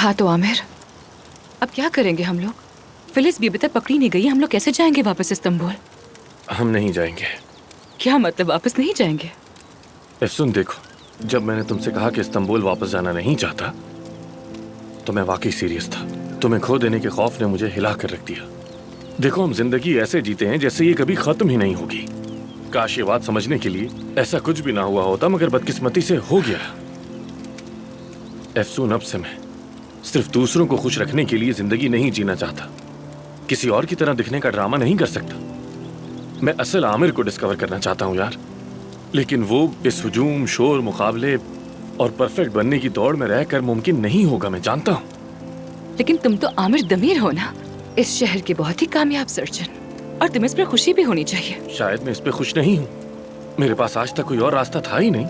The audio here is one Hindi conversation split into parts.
हाँ तो आमिर, अब क्या करेंगे हम लोग? फिलिस भी अभी तक पकड़ी नहीं गई, हम लोग कैसे जाएंगे वापस इस्तांबुल? हम नहीं जाएंगे। क्या मतलब वापस नहीं जाएंगे? एफसून देखो, जब मैंने तुमसे कहा कि इस्तांबुल वापस जाना नहीं चाहता तो मैं वाकई सीरियस था। तुम्हें खो देने के खौफ ने मुझे हिला कर रख दिया। देखो, हम जिंदगी ऐसे जीते हैं जैसे ये कभी खत्म ही नहीं होगी। काश ये बात समझने के लिए ऐसा कुछ भी ना हुआ होता, मगर बदकिस्मती से हो गया। एफसून, अब से मैं सिर्फ दूसरों को खुश रखने के लिए जिंदगी नहीं जीना चाहता। किसी और की तरह दिखने का ड्रामा नहीं कर सकता। मैं असल आमिर को डिस्कवर करना चाहता हूँ यार। लेकिन वो इस हुजूम, शोर, मुकाबले और परफेक्ट बनने की दौड़ में रहकर मुमकिन नहीं होगा, मैं जानता हूँ। लेकिन तुम तो आमिर दमीर हो ना, इस शहर के बहुत ही कामयाब सर्जन, और तुम्हें इस पर खुशी भी होनी चाहिए। शायद मैं इस पे खुश नहीं हूँ। मेरे पास आज तक कोई और रास्ता था ही नहीं।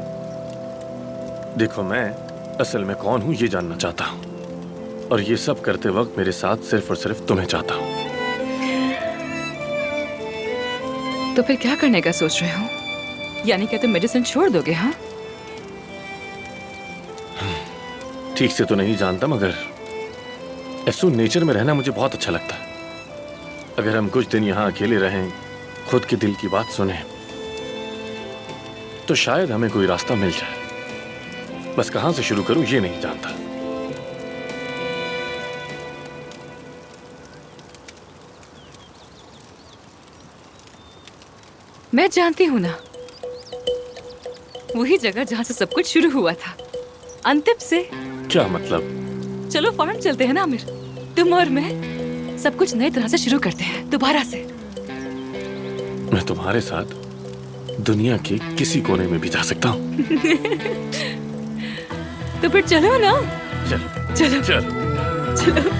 देखो, मैं असल में कौन हूँ ये जानना चाहता हूँ, और ये सब करते वक्त मेरे साथ सिर्फ और सिर्फ तुम्हें चाहता हूँ। तो फिर क्या करने का सोच रहे हो? यानी क्या तुम मेडिसिन छोड़ दोगे? हाँ, ठीक से तो नहीं जानता, मगर एफसून, नेचर में रहना मुझे बहुत अच्छा लगता है। अगर हम कुछ दिन यहाँ अकेले रहें, खुद के दिल की बात सुने, तो शायद हमें कोई रास्ता मिल जाए। बस कहाँ से शुरू करूं ये नहीं जानता। मैं जानती हूँ ना, वही जगह जहाँ से सब कुछ शुरू हुआ था, अंतिम से। क्या मतलब? चलो फौरन चलते हैं ना आमिर, तुम और मैं सब कुछ नई तरह से शुरू करते हैं, दोबारा से। मैं तुम्हारे साथ दुनिया के किसी कोने में भी जा सकता हूँ। तो फिर चलो ना। चल चलो चल। चलो।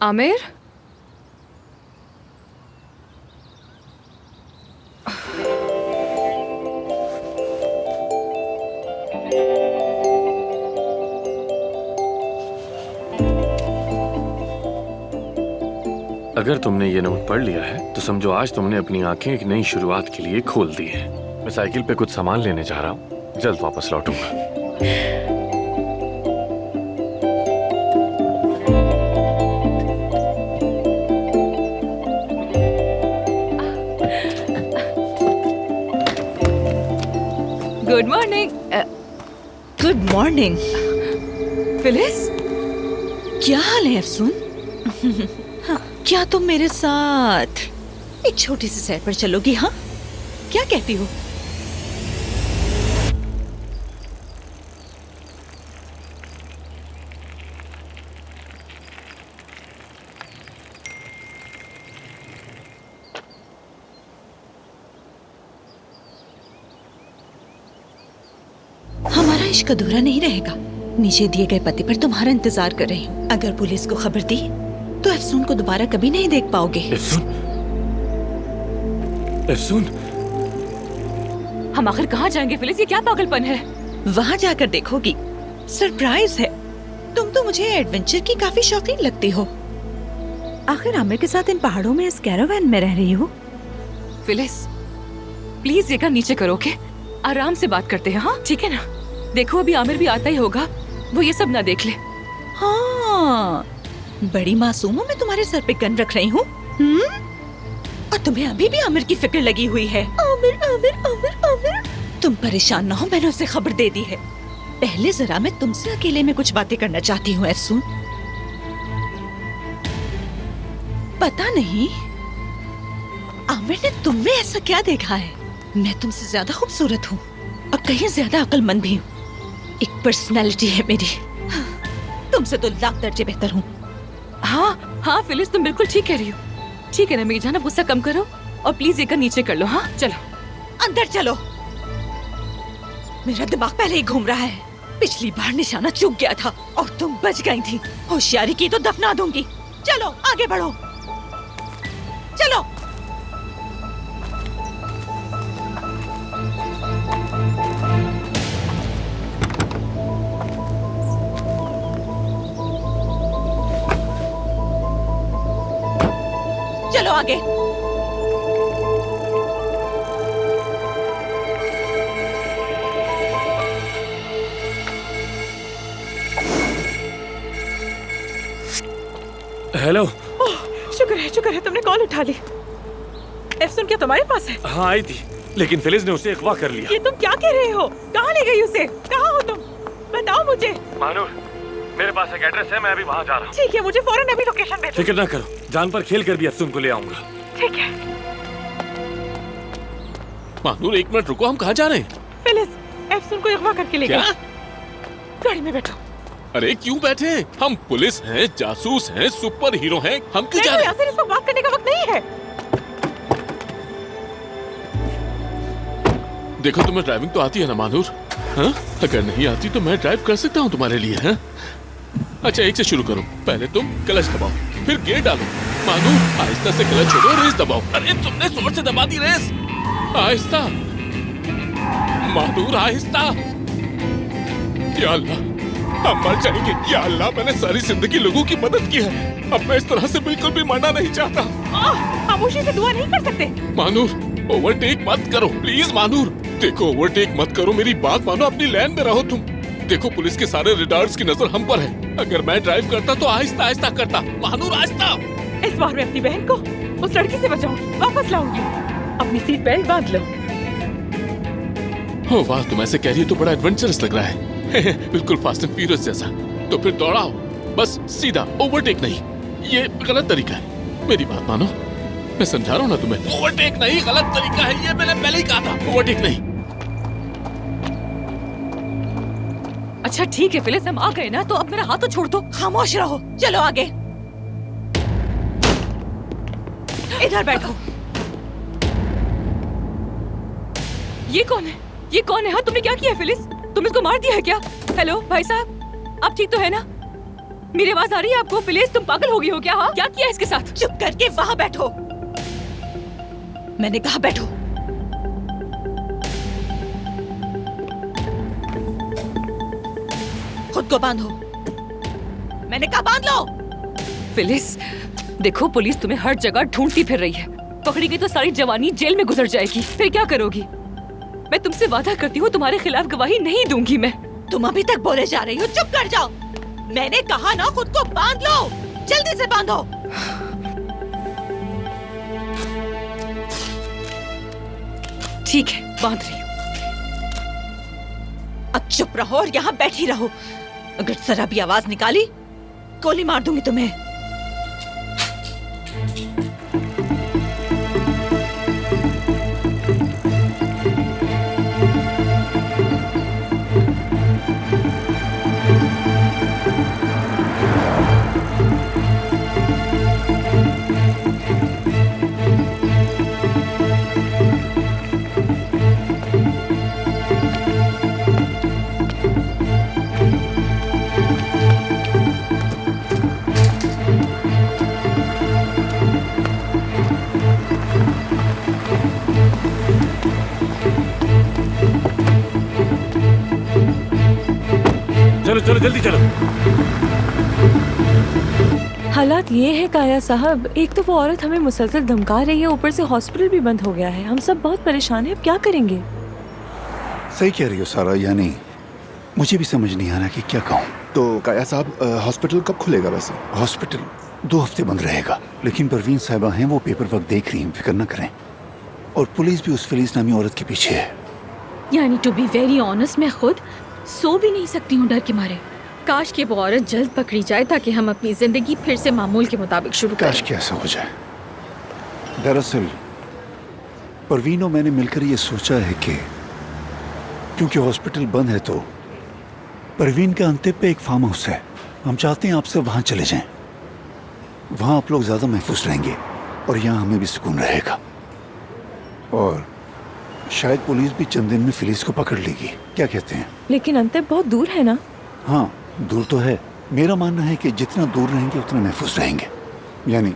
आमिर, अगर तुमने ये नोट पढ़ लिया है तो समझो आज तुमने अपनी आंखें एक नई शुरुआत के लिए खोल दी हैं। मैं साइकिल पे कुछ सामान लेने जा रहा हूँ, जल्द वापस लौटूंगा। Good morning. Good morning. Phyllis, क्या हाल है अफसून? क्या तुम मेरे साथ एक छोटी सी सैर पर चलोगी? हाँ, क्या कहती हो? हमारा इश्क अधूरा नहीं रहेगा। नीचे दिए गए पते पर तुम्हारा इंतजार कर रही हूँ। अगर पुलिस को खबर दी तो अफसून को दोबारा कभी नहीं देख पाओगे। एफसून, एफसून, हम आखिर कहाँ जाएंगे फिलिस? ये क्या पागलपन है? वहाँ जाकर देखोगी, सरप्राइज है। तुम तो मुझे एडवेंचर की काफी शौकीन लगती हो। आखिर आमिर के साथ इन पहाड़ों में इस कैरावैन में रह रही हो। फिलिस, प्लीज ये नीचे करो, ओके? आराम से बात करते हैं, हाँ ठीक है ना? देखो, अभी आमिर भी आता ही होगा, वो ये सब ना देख ले। हाँ, बड़ी मासूम हूँ मैं तुम्हारे सर पे गन रख रही हूँ। और तुम्हें अभी भी आमिर की फिक्र लगी हुई है। आमिर, आमिर, आमिर, आमिर। तुम परेशान ना हो, मैंने उसे खबर दे दी है। पहले जरा मैं तुमसे अकेले में कुछ बातें करना चाहती हूँ अफसून। पता नहीं आमिर ने तुम में ऐसा क्या देखा है। मैं तुमसे ज्यादा खूबसूरत हूँ और कहीं ज्यादा अक्लमंद भी हूँ। एक पर्सनैलिटी है मेरी, तुमसे तो लाख दर्जे बेहतर हूँ। हाँ हाँ फिलिस, तुम बिल्कुल ठीक कह रही हो। ठीक है ना मेरी जान, गुस्सा कम करो और प्लीज एक नीचे कर लो। हाँ चलो अंदर चलो। मेरा दिमाग पहले ही घूम रहा है। पिछली बार निशाना चूक गया था और तुम बच गई थी। होशियारी की तो दफना दूंगी। चलो आगे बढ़ो, चलो। चलो आगे। हेलो। शुक्र है तुमने कॉल उठा ली। एफसुन क्या तुम्हारे पास है? हाँ आई थी, लेकिन फिलिस ने उसे अगवा कर लिया। ये तुम क्या कह रहे हो? कहाँ ले गई उसे? कहाँ हो तुम? बताओ मुझे। मानूर, मेरे पास एक एड्रेस है, मैं अभी वहाँ जा रहा हूँ। ठीक है, मुझे फौरन अभी लोकेशन भेजो। फिक्र ना करो, जान पर खेल कर भी अफसुन को ले आऊंगा। ठीक है। मानूर 1 मिनट रुको, हम कहाँ जा रहे हैं? फिलिस एफसुन को अगवा करके ले क्या? गई। गाड़ी में बैठो। अरे क्यों बैठे? हम पुलिस हैं, जासूस हैं, सुपर हीरो हैं, हम क्यों जा रहे हैं? यासिर, इसको बात करने का वक्त नहीं है। देखो तुम्हें ड्राइविंग तो आती है ना मानूर? हाँ? अगर नहीं आती तो मैं ड्राइव कर सकता हूँ तुम्हारे लिए। हाँ? अच्छा, एक से शुरू करो। पहले तुम क्लच दबाओ, फिर गियर डालो। मानूर आहिस्ता से क्लच छोड़ो, रेस दबाओ। अरे तुमने जोर से दबा दी रेस। आहिस्ता मानूर, आहिस्ता। या अल्लाह, हम मर जाएंगे। या अल्लाह, मैंने सारी जिंदगी लोगों की मदद की है, अब मैं इस तरह से बिल्कुल भी मरना नहीं चाहता। खामोशी से दुआ नहीं कर सकते। मानूर ओवरटेक मत करो प्लीज। मानूर देखो, ओवरटेक मत करो, मेरी बात मानो, अपनी लाइन में रहो तुम। देखो पुलिस के सारे रिडार्स की नजर हम पर है। अगर मैं ड्राइव करता तो आहिस्ता आहिस्ता करता। मानूर आहिस्ता। इस बार मैं अपनी बहन को उस लड़की से बचाऊं, वापस लाऊंगी। अपनी सीट बेल्ट बांध लो। हो वाह, तुम ऐसे कह रही हो तो बड़ा एडवेंचरस लग रहा है। बिल्कुल फास्ट एंड फ्यूरियस जैसा। तो फिर दौड़ाओ, बस सीधा, ओवरटेक नहीं। ये गलत तरीका है, मेरी बात मानो, मैं समझा रहा हूँ ना तुम्हें। ओवरटेक नहीं, गलत तरीका है ये, मैंने पहले ही कहा था। ओवरटेक नहीं। अच्छा ठीक है फिलिस, हम आ गए ना, तो अब मेरा हाथ तो छोड़ दो। खामोश रहो, चलो आगे। इधर बैठो। ये कौन है? ये कौन है? हाँ, तुमने क्या किया है फिलिस? तुम इसको मार दिया है क्या? हेलो भाई साहब, आप ठीक तो है ना? मेरी आवाज आ रही है आपको? फिलिस तुम पागल हो गई हो क्या? हाँ, क्या किया इसके साथ? चुप करके वहाँ बैठो, मैंने कहा बैठो। खुद को बांधो, मैंने कहा बांध लो। फिलिस देखो, पुलिस तुम्हें हर जगह ढूंढती फिर रही है। पकड़ी गई तो सारी जवानी जेल में गुजर जाएगी, फिर क्या करोगी? मैं तुमसे वादा करती हूँ, तुम्हारे खिलाफ गवाही नहीं दूंगी मैं। तुम अभी तक बोले जा रही हो, चुप कर जाओ। मैंने कहा ना, खुद को बांध लो, जल्दी से बांधो। ठीक है, बांध रही हूँ। अब चुप रहो और यहाँ बैठी रहो। अगर जरा भी आवाज निकाली, गोली मार दूंगी तुम्हें। चलो चलो जल्दी चलो। हालात ये है काया साहब, एक तो वो औरत हमें मुसलसल धमका रही है, ऊपर से हॉस्पिटल भी बंद हो गया है। हम सब बहुत परेशान हैं, अब क्या करेंगे? सही कह रही हो सारा, यानी मुझे भी समझ नहीं आ रहा कि क्या कहूँ। तो काया साहब, हॉस्पिटल कब खुलेगा वैसे? हॉस्पिटल 2 हफ्ते बंद रहेगा, लेकिन परवीन साहिबा हैं, वो पेपर वर्क देख रही हैं, फिक्र न करें। और पुलिस भी उस फिलिस नामी औरत के पीछे है। यानी टू बी वेरी ऑनेस्ट, मैं खुद सो भी नहीं सकती हूँ डर के मारे। काश कि वो औरत जल्द पकड़ी जाए ताकि हम अपनी जिंदगी फिर से मामूल के मुताबिक शुरू करें। काश कि ऐसा हो जाए। दरअसल परवीन और मैंने मिलकर ये सोचा है कि क्योंकि हॉस्पिटल बंद है तो परवीन के अंतिम पे एक फार्म हाउस है, हम चाहते हैं आप सब वहाँ चले जाएं। वहाँ आप लोग ज़्यादा महफूज रहेंगे और यहाँ हमें भी सुकून रहेगा। और शायद पुलिस भी चंद दिन में फिलिस को पकड़ लेगी, क्या कहते हैं? लेकिन अंतर बहुत दूर है ना? हाँ दूर तो है, मेरा मानना है कि जितना दूर रहेंगे उतना महफूज रहेंगे। यानी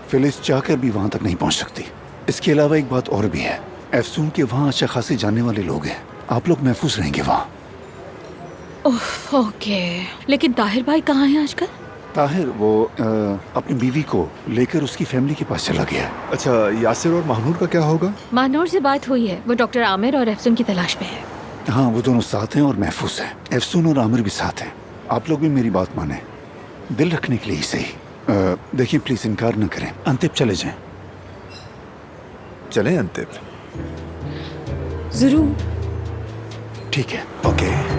फिलिस चाहकर भी वहां तक नहीं पहुंच सकती। इसके अलावा एक बात और भी है, एफसून के वहां अच्छा खासे जानने वाले लोग हैं, आप लोग महफूज रहेंगे वहां। ओके, लेकिन ताहिर भाई कहाँ हैं आजकल? ताहिर वो अपनी बीवी को लेकर उसकी फैमिली के पास चला गया है। अच्छा, यासिर और महानूर का क्या होगा? मानूर से बात हुई है, वो डॉक्टर आमिर और एफसून की तलाश में है। हाँ, वो दोनों साथ हैं और महफूज हैं। एफसून और आमिर भी साथ हैं। आप लोग भी मेरी बात माने, दिल रखने के लिए ही सही। देखिए प्लीज इनकार न करें, अंतिम चले जाएं। चलें अंतिम? जरूर। ठीक है। ओके।